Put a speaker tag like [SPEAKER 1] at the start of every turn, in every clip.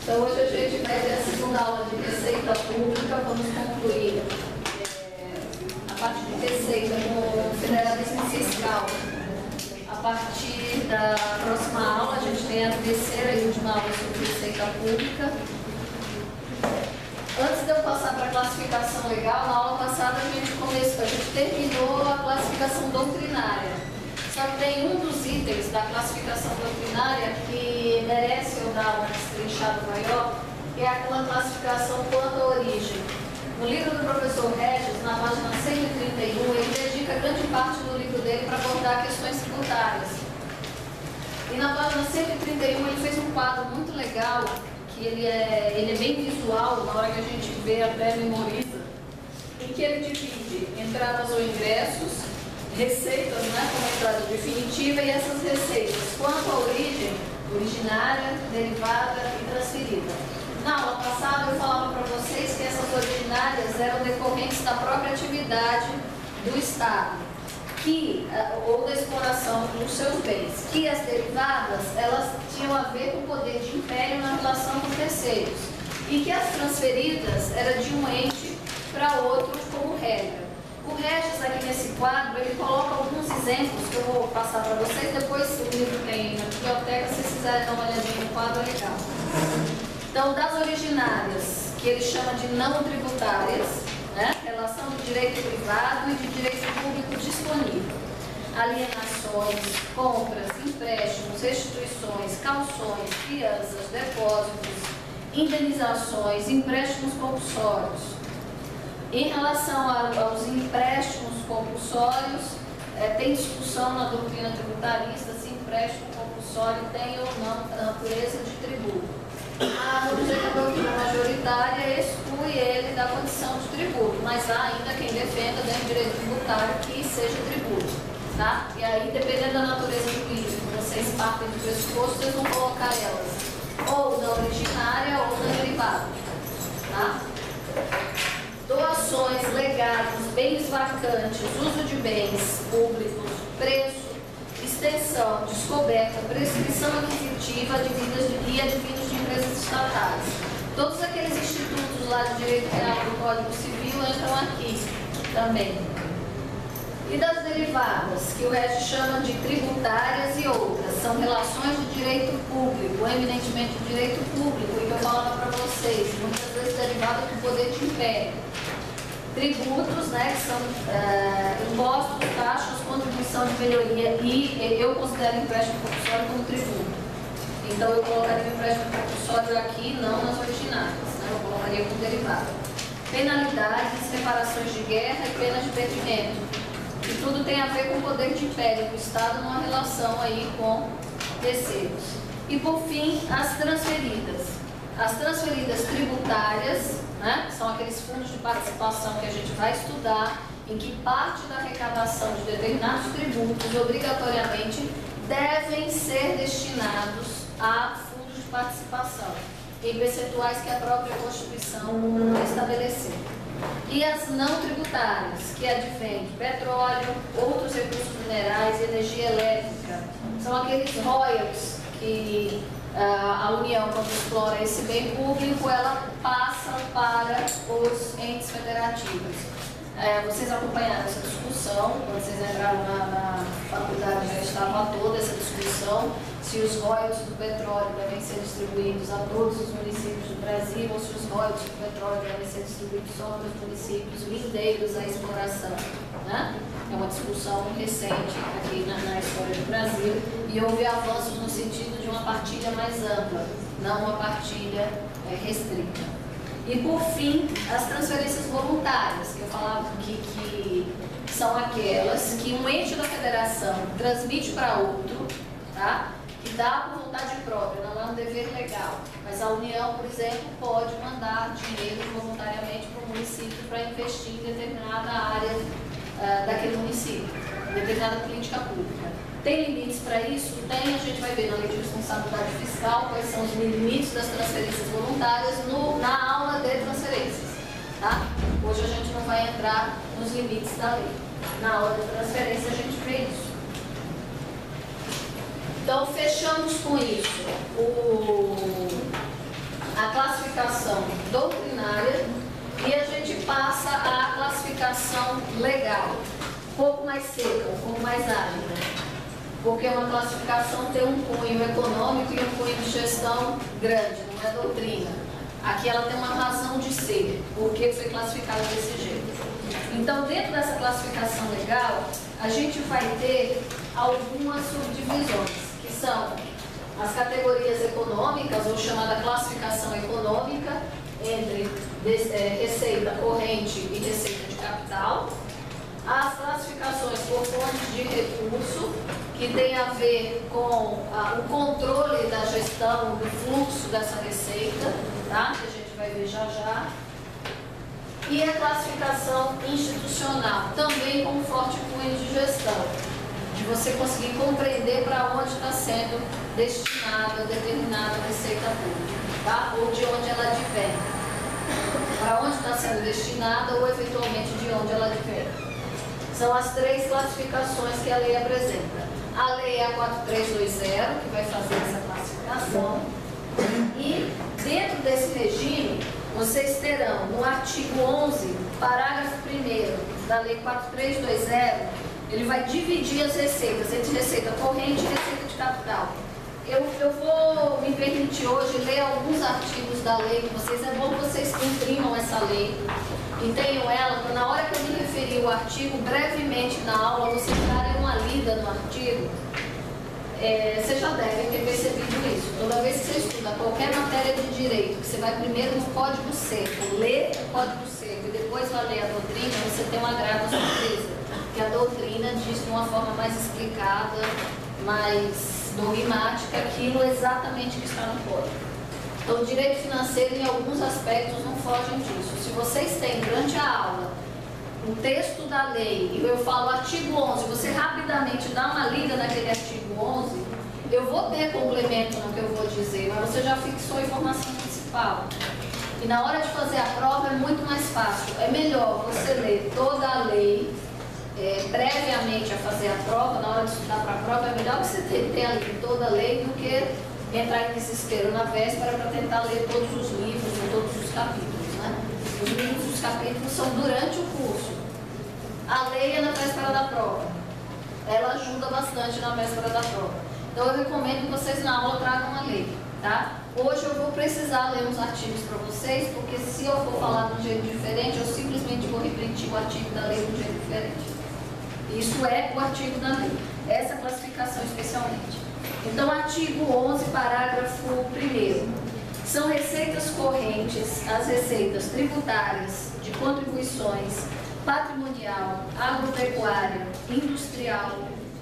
[SPEAKER 1] Então hoje a gente vai ter a segunda aula de receita pública, vamos concluir a parte de receita com federalismo fiscal. A partir da próxima aula a gente tem a terceira e última aula sobre receita pública. Antes de eu passar para a classificação legal, na aula passada a gente terminou a classificação doutrinária. Só que tem um dos itens da classificação doutrinária que merece eu dar uma destrinchada maior, que é aquela classificação quanto à origem. No livro do professor Regis, na página 131, ele dedica grande parte do livro dele para abordar questões tributárias. E na página 131 ele fez um quadro muito legal, que ele é bem visual, na hora que a gente vê até memoriza, em que ele divide entradas ou ingressos, receitas, né, como entrada definitiva, e essas receitas quanto à origem, originária, derivada e transferida. Na aula passada eu falava para vocês que essas originárias eram decorrentes da própria atividade do Estado, ou da exploração dos seus bens, que as derivadas, elas tinham a ver com o poder de império na relação com terceiros, e que as transferidas eram de um ente para outro como regra. O Regis, aqui nesse quadro, ele coloca alguns exemplos que eu vou passar para vocês, depois o livro tem na biblioteca, se vocês quiserem dar uma olhadinha no quadro, é legal. Então, das originárias, que ele chama de não tributárias, né? Relação do direito privado e de direito público disponível. Alienações, compras, empréstimos, restituições, calções, fianças, depósitos, indenizações, empréstimos compulsórios. Em relação aos empréstimos compulsórios, tem discussão na doutrina tributarista se empréstimo compulsório tem ou não a natureza de tributo. Vamos dizer que a doutrina majoritária exclui ele da condição de tributo, mas há ainda quem defenda dentro do direito tributário que seja tributo. Tá? E aí, dependendo da natureza do jurídico, vocês partem do pressuposto, vocês vão colocar elas ou na originária ou na derivada. Tá? Doações, legados, bens vacantes, uso de bens públicos, preço, extensão, descoberta, prescrição aquisitiva e advindos de empresas estatais. Todos aqueles institutos lá de direito real do Código Civil entram aqui também. E das derivadas, que o Regis chama de tributárias e outras, são relações de direito público, eminentemente de direito público, e que eu falava para vocês, muitas vezes derivadas do poder de império. Tributos, né, que são impostos, taxas, contribuição de melhoria, e eu considero empréstimo compulsório como tributo. Então eu colocaria o empréstimo compulsório aqui, não nas originárias, né, eu colocaria como derivado. Penalidades, reparações de guerra e penas de perdimento. E tudo tem a ver com o poder de império do Estado numa relação aí com terceiros. E por fim, as transferidas. As transferidas tributárias, né, são aqueles fundos de participação que a gente vai estudar, em que parte da arrecadação de determinados tributos, obrigatoriamente, devem ser destinados a fundos de participação, em percentuais que a própria Constituição estabeleceu. E as não tributárias, que advêm de petróleo, outros recursos minerais e energia elétrica, são aqueles royalties que a União, quando explora esse bem público, ela passa para os entes federativos. Vocês acompanharam essa discussão, quando vocês entraram na faculdade já estava toda essa discussão, se os royalties do petróleo devem ser distribuídos a todos os municípios do Brasil ou se os royalties do petróleo devem ser distribuídos só para os municípios vindeiros à exploração. Né? É uma discussão recente aqui na história do Brasil e houve avanços no sentido de uma partilha mais ampla, não uma partilha restrita. E por fim, as transferências voluntárias, que eu falava que são aquelas que um ente da federação transmite para outro, tá? Que dá por vontade própria, não é um dever legal. Mas a União, por exemplo, pode mandar dinheiro voluntariamente para o município para investir em determinada área daquele município, determinada política pública. Tem limites para isso? Tem, a gente vai ver na lei de responsabilidade fiscal quais são os limites das transferências voluntárias na aula de transferências. Tá? Hoje a gente não vai entrar nos limites da lei. Na aula de transferência a gente vê isso. Então, fechamos com isso a legal, um pouco mais seca, um pouco mais árida, porque uma classificação tem um cunho econômico e um cunho de gestão grande, não é doutrina. Aqui ela tem uma razão de ser, porque foi classificada desse jeito. Então, dentro dessa classificação legal, a gente vai ter algumas subdivisões, que são as categorias econômicas, ou chamada classificação econômica, entre receita corrente e receita de capital. As classificações por fontes de recurso, que tem a ver com o controle da gestão, do fluxo dessa receita, tá? Que a gente vai ver já já. E a classificação institucional, também com forte cunho de gestão, de você conseguir compreender para onde está sendo destinada determinada receita pública, tá? Ou de onde ela advém. Para onde está sendo destinada ou eventualmente de onde ela advém. São as três classificações que a lei apresenta. A lei é a 4320, que vai fazer essa classificação. E dentro desse regime, vocês terão no artigo 11, parágrafo 1º da lei 4320, ele vai dividir as receitas entre receita corrente e receita de capital. Eu vou me permitir hoje ler alguns artigos da lei com vocês. É bom que vocês imprimam essa lei e tenham ela, para na hora que eu me referir ao artigo, brevemente na aula, vocês darem uma lida no artigo. Vocês já devem ter percebido isso. Toda vez que você estuda qualquer matéria de direito, que você vai primeiro no Código Seco, ler o Código Seco e depois vai ler a doutrina, você tem uma grave surpresa. Que a doutrina diz de uma forma mais explicada, mais dogmática, aquilo exatamente que está no código. Então, o direito financeiro, em alguns aspectos, não fogem disso. Se vocês têm, durante a aula, o texto da lei, e eu falo artigo 11, você rapidamente dá uma lida naquele artigo 11, eu vou ter complemento no que eu vou dizer, mas você já fixou a informação principal. E na hora de fazer a prova é muito mais fácil. É melhor você ler toda a lei, previamente a fazer a prova, na hora de estudar para a prova, é melhor que você tenha lido toda a lei do que entrar em desespero na véspera para tentar ler todos os livros ou todos os capítulos, né? Os livros e os capítulos são durante o curso. A lei é na véspera da prova. Ela ajuda bastante na véspera da prova. Então eu recomendo que vocês na aula tragam a lei, tá? Hoje eu vou precisar ler uns artigos para vocês, porque se eu for falar de um jeito diferente, eu simplesmente vou repetir o artigo da lei de um jeito diferente. Isso é o artigo da lei, essa classificação especialmente. Então, artigo 11, parágrafo 1º. São receitas correntes, as receitas tributárias, de contribuições, patrimonial, agropecuária, industrial,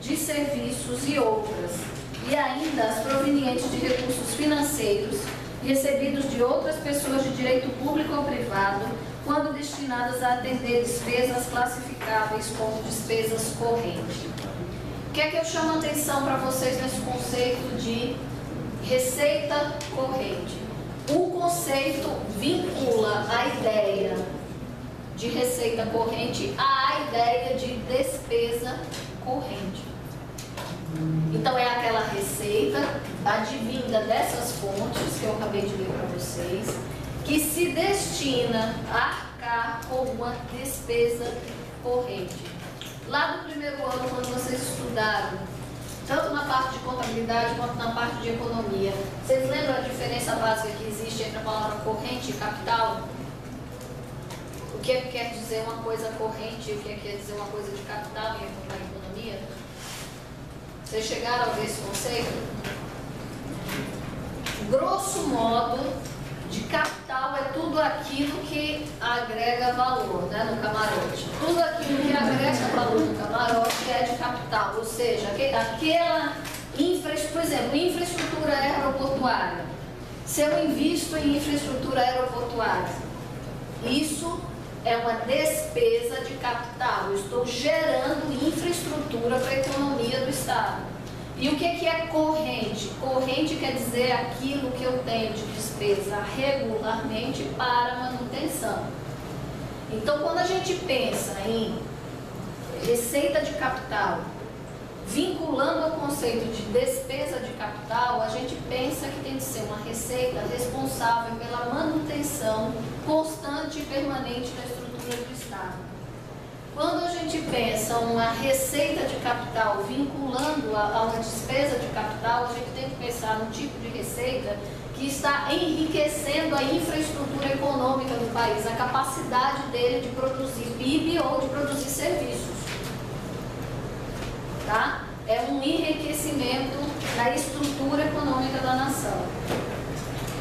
[SPEAKER 1] de serviços e outras. E ainda as provenientes de recursos financeiros, recebidos de outras pessoas de direito público ou privado, quando destinadas a atender despesas classificáveis como despesas correntes. O que é que eu chamo a atenção para vocês nesse conceito de receita corrente? O conceito vincula a ideia de receita corrente à ideia de despesa corrente. Então é aquela receita advinda dessas fontes que eu acabei de ler para vocês, que se destina a arcar com uma despesa corrente. Lá no primeiro ano, quando vocês estudaram, tanto na parte de contabilidade quanto na parte de economia, vocês lembram a diferença básica que existe entre a palavra corrente e capital? O que é que quer dizer uma coisa corrente e o que é que quer dizer uma coisa de capital em economia? Vocês chegaram a ver esse conceito? Grosso modo, de capital é tudo aquilo que agrega valor, né, no camarote. Tudo aquilo que agrega valor no camarote é de capital, ou seja, aquela infraestrutura, por exemplo, infraestrutura aeroportuária. Se eu invisto em infraestrutura aeroportuária, isso é uma despesa de capital. Eu estou gerando infraestrutura para a economia do Estado. E o que é corrente? Corrente quer dizer aquilo que eu tenho de despesa regularmente para manutenção. Então, quando a gente pensa em receita de capital, vinculando ao conceito de despesa de capital, a gente pensa que tem que ser uma receita responsável pela manutenção constante e permanente da estrutura do Estado. Quando a gente pensa uma receita de capital vinculando a uma despesa de capital, a gente tem que pensar num tipo de receita que está enriquecendo a infraestrutura econômica do país, a capacidade dele de produzir PIB ou de produzir serviços. Tá? É um enriquecimento da estrutura econômica da nação.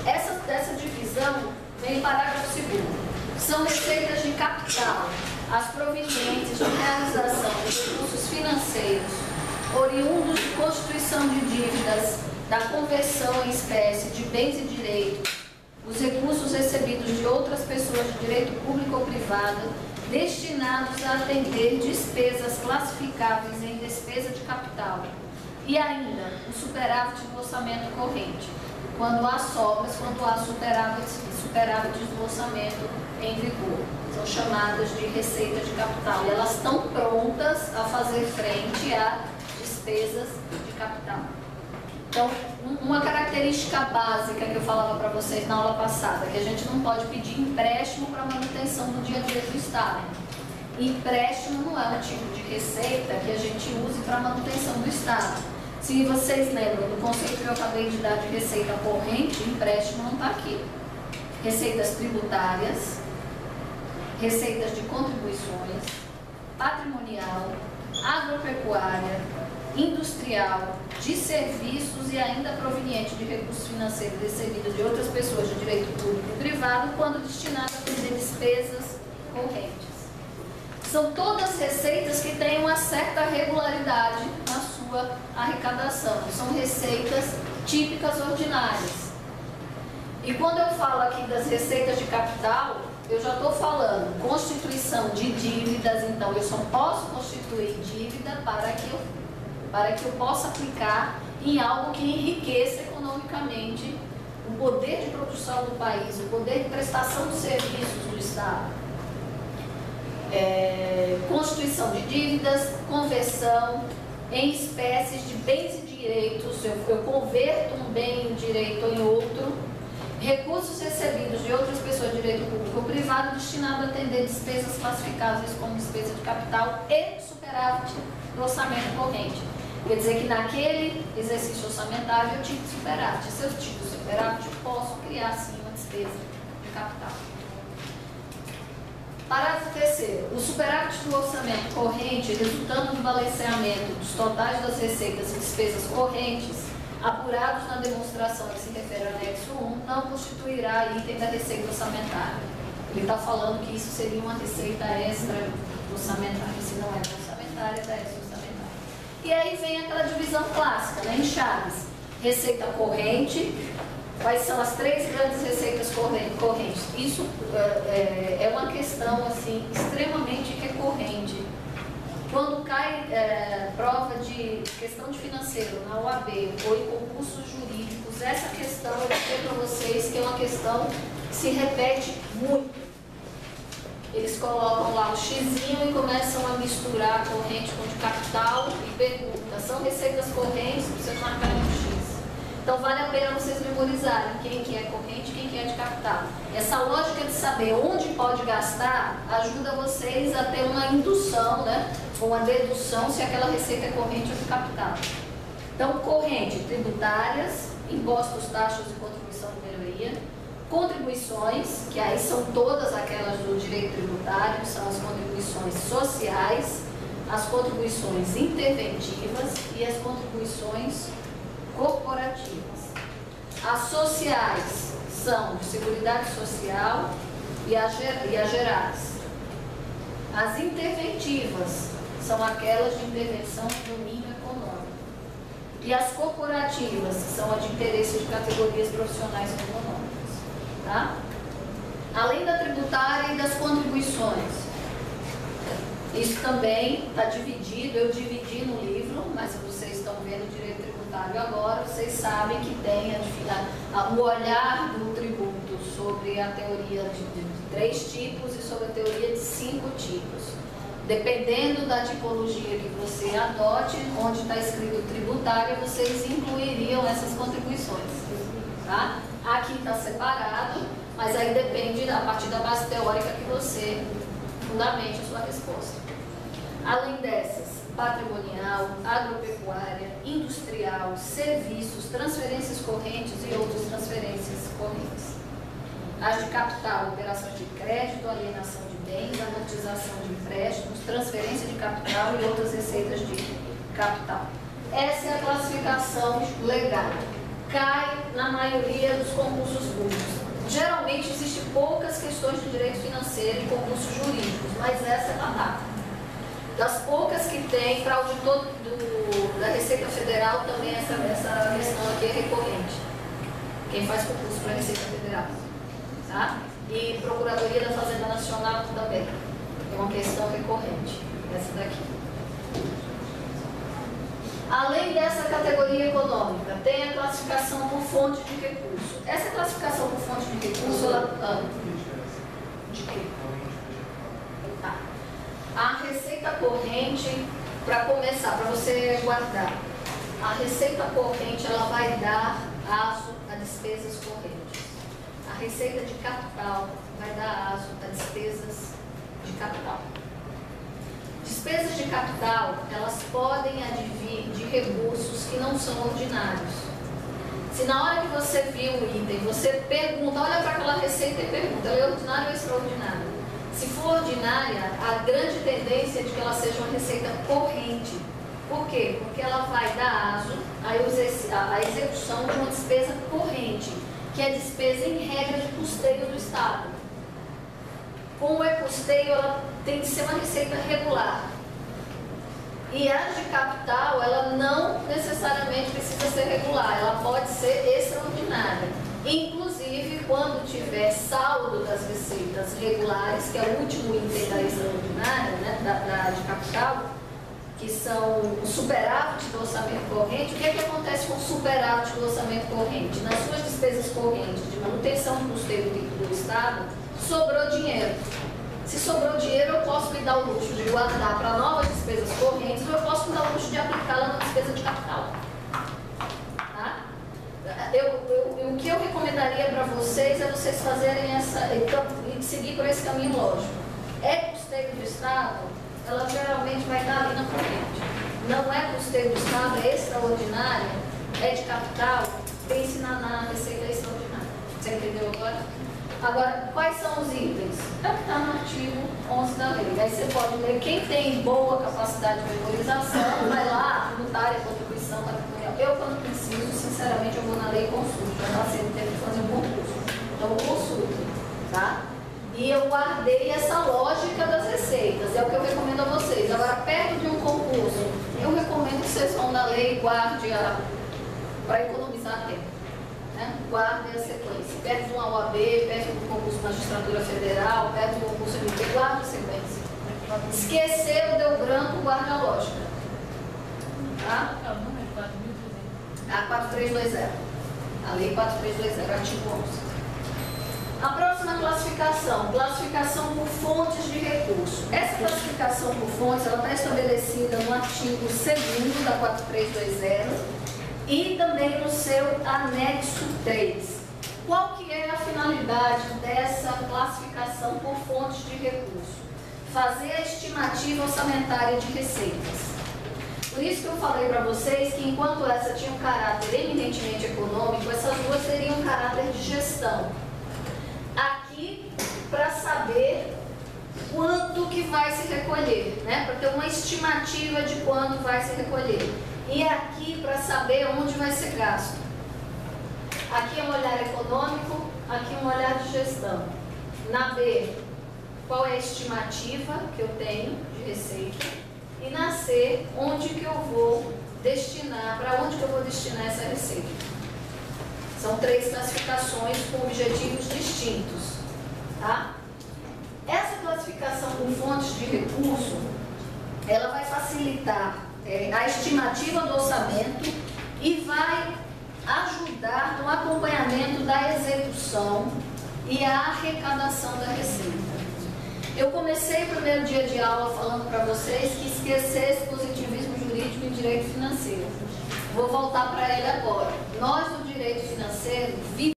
[SPEAKER 1] Essa divisão vem em parágrafo 2º. São receitas de capital, as provenientes de realização de recursos financeiros, oriundos de constituição de dívidas, da conversão em espécie de bens e direitos, os recursos recebidos de outras pessoas de direito público ou privado, destinados a atender despesas classificáveis em despesa de capital, e ainda o superávit do orçamento corrente, quando há sobras, quando há superávit do orçamento em vigor. São chamadas de receitas de capital. E elas estão prontas a fazer frente a despesas de capital. Então, uma característica básica que eu falava para vocês na aula passada, que a gente não pode pedir empréstimo para manutenção do dia a dia do Estado. Empréstimo não é um tipo de receita que a gente use para manutenção do Estado. Se vocês lembram do conceito que eu acabei de dar de receita corrente, empréstimo não está aqui. Receitas tributárias, receitas de contribuições, patrimonial, agropecuária, industrial, de serviços e ainda proveniente de recursos financeiros recebidos de outras pessoas de direito público e privado, quando destinadas a atender despesas correntes. São todas receitas que têm uma certa regularidade na sua arrecadação. São receitas típicas ordinárias. E quando eu falo aqui das receitas de capital, eu já estou falando constituição de dívidas, então eu só posso constituir dívida para que eu possa aplicar em algo que enriqueça economicamente o poder de produção do país, o poder de prestação de serviços do Estado. Constituição de dívidas, conversão em espécies de bens e direitos, eu converto um bem em direito em outro, recursos recebidos de outras pessoas de direito público ou privado destinados a atender despesas classificáveis como despesa de capital e superávit do orçamento corrente. Quer dizer que naquele exercício orçamentário eu tive superávit. Se eu tive superávit, eu posso criar sim uma despesa de capital. Parágrafo 3º. O superávit do orçamento corrente, resultando do balanceamento dos totais das receitas e despesas correntes, apurados na demonstração que se refere ao anexo 1, não constituirá item da receita orçamentária. Ele está falando que isso seria uma receita extra orçamentária. Se não é orçamentária, é da extra orçamentária. E aí vem aquela divisão clássica, né, em chaves. Receita corrente. Quais são as 3 grandes receitas correntes? Isso é uma questão assim, extremamente recorrente. Quando cai prova de questão de financeiro na OAB ou em concursos jurídicos, essa questão eu vou dizer para vocês que é uma questão que se repete muito. Eles colocam lá o xizinho e começam a misturar corrente com de capital e perguntam, são receitas correntes, vocês marcarem um X. Então vale a pena vocês memorizarem quem que é corrente e quem que é de capital. Essa lógica de saber onde pode gastar ajuda vocês a ter uma indução, né? Uma dedução se aquela receita é corrente ou de capital. Então, corrente, tributárias, impostos, taxas e contribuição de melhoria, contribuições, que aí são todas aquelas do direito tributário, são as contribuições sociais, as contribuições interventivas e as contribuições corporativas. As sociais são de seguridade social e as gerais. As interventivas são aquelas de intervenção no domínio econômico. E as corporativas são as de interesse de categorias profissionais ou econômicas. Tá? Além da tributária e das contribuições. Isso também está dividido, eu dividi no livro, mas vocês estão vendo o direito tributário agora, vocês sabem que tem o olhar do tributo sobre a teoria de 3 tipos e sobre a teoria de 5 tipos. Dependendo da tipologia que você adote, onde está escrito tributária, vocês incluiriam essas contribuições. Tá? Aqui está separado, mas aí depende a partir da base teórica que você fundamente a sua resposta. Além dessas, patrimonial, agropecuária, industrial, serviços, transferências correntes e outras transferências correntes. As de capital, operações de crédito, alienação de bens, amortização de empréstimos, transferência de capital e outras receitas de capital. Essa é a classificação legal. Cai na maioria dos concursos públicos. Geralmente existem poucas questões de direito financeiro e concursos jurídicos, mas essa é batata. Das poucas que tem, para auditor da Receita Federal também essa questão aqui é recorrente. Quem faz concurso para a Receita Federal. Tá? E Procuradoria da Fazenda Nacional também. É uma questão recorrente, essa daqui. Além dessa categoria econômica, tem a classificação por fonte de recurso. Essa classificação por fonte de recurso, ela... De quê? Tá. A receita corrente, para começar, para você guardar, a receita corrente, ela vai dar aso a despesas correntes. A receita de capital vai dar aso a despesas de capital. Despesas de capital, elas podem advir de recursos que não são ordinários. Se na hora que você viu o item, você pergunta, olha para aquela receita e pergunta, ela é ordinária ou extraordinária? Se for ordinária, a grande tendência é de que ela seja uma receita corrente. Por quê? Porque ela vai dar aso à execução de uma despesa corrente, que é despesa em regra de custeio do Estado. Como é custeio, ela tem que ser uma receita regular. E a de capital, ela não necessariamente precisa ser regular, ela pode ser extraordinária. Inclusive, quando tiver saldo das receitas regulares, que é o último item da extraordinária, né, da de capital, que são o superávit do orçamento corrente, o que é que acontece com o superávit do orçamento corrente? Nas suas despesas correntes de manutenção do custeio do Estado, sobrou dinheiro. Se sobrou dinheiro, eu posso me dar o luxo de guardar para novas despesas correntes ou eu posso me dar o luxo de aplicá-la na despesa de capital. Tá? O que eu recomendaria para vocês é vocês fazerem e seguir por esse caminho lógico. É custeio do Estado, ela geralmente vai estar ali na corrente. Não é custeio do Estado, é extraordinária, é de capital, pense na receita extraordinária. Você entendeu agora? Agora, quais são os itens? É o que está no artigo 11 da lei. Aí você pode ler, quem tem boa capacidade de memorização, vai lá, tributária, contribuição, patrimonial. Eu, quando preciso, sinceramente, eu vou na lei e consulto. Eu não sei, tenho que fazer um concurso. Então, eu consulto, tá? E eu guardei essa lógica das receitas, é o que eu recomendo a vocês. Agora, perto de um concurso, eu recomendo que vocês vão na lei e guardem para economizar tempo. Guardem a sequência. Perto de uma OAB, perto do concurso de magistratura federal, perto do concurso MP, guarde a sequência. Esqueceu, deu branco, guarde a lógica. Tá?
[SPEAKER 2] É o número 4.300.
[SPEAKER 1] A 4320. A lei 4320, artigo 11. A próxima classificação, classificação por fontes de recurso. Essa classificação por fontes, ela está estabelecida no artigo 2º da 4320, e também no seu anexo 3. Qual que é a finalidade dessa classificação por fontes de recurso? Fazer a estimativa orçamentária de receitas. Por isso que eu falei para vocês que enquanto essa tinha um caráter eminentemente econômico, essas duas teriam um caráter de gestão. Aqui, para saber quanto que vai se recolher, né? Para ter uma estimativa de quanto vai se recolher. E aqui para saber onde vai ser gasto. Aqui é um olhar econômico, aqui um olhar de gestão. Na B, qual é a estimativa que eu tenho de receita? E na C, onde que eu vou destinar, para onde que eu vou destinar essa receita? São 3 classificações com objetivos distintos, tá? Essa classificação com fontes de recurso, ela vai facilitar a estimativa do orçamento e vai ajudar no acompanhamento da execução e a arrecadação da receita. Eu comecei o primeiro dia de aula falando para vocês que esquecesse positivismo jurídico e direito financeiro. Vou voltar para ele agora. Nós, do direito financeiro,